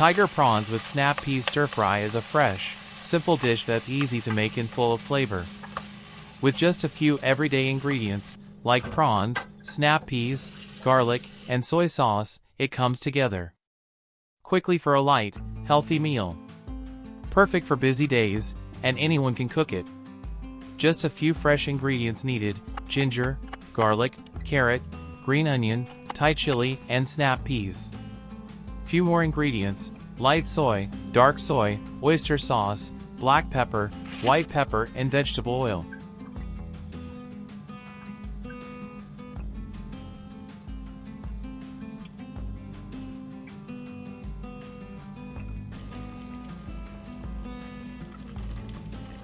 Tiger prawns with snap peas stir-fry is a fresh, simple dish that's easy to make and full of flavor. With just a few everyday ingredients, like prawns, snap peas, garlic, and soy sauce, it comes together quickly for a light, healthy meal. Perfect for busy days, and anyone can cook it. Just a few fresh ingredients needed: ginger, garlic, carrot, green onion, Thai chili, and snap peas. Few more ingredients: light soy, dark soy, oyster sauce, black pepper, white pepper, and vegetable oil.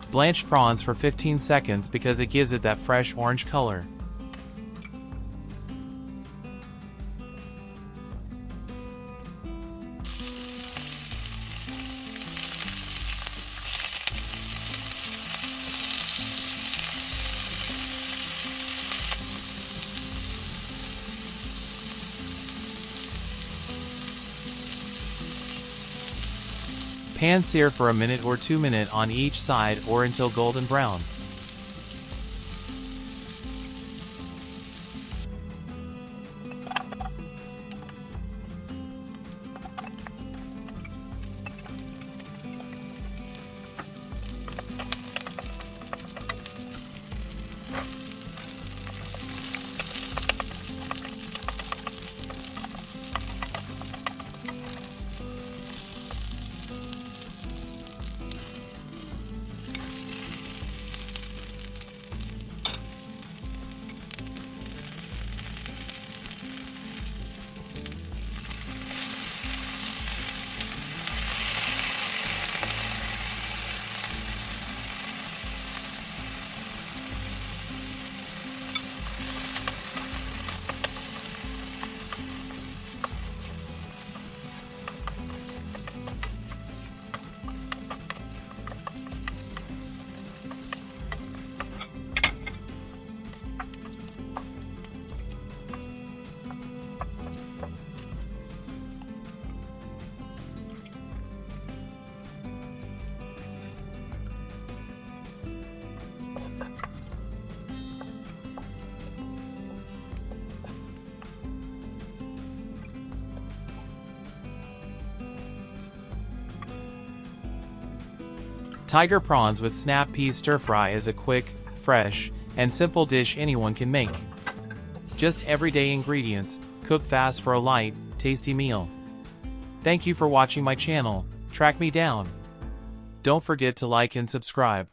Blanch prawns for 15 seconds because it gives it that fresh orange color. Pan sear for a minute or 2 minutes on each side or until golden brown. Tiger prawns with snap peas stir-fry is a quick, fresh, and simple dish anyone can make. Just everyday ingredients, cook fast for a light, tasty meal. Thank you for watching my channel. Track me down. Don't forget to like and subscribe.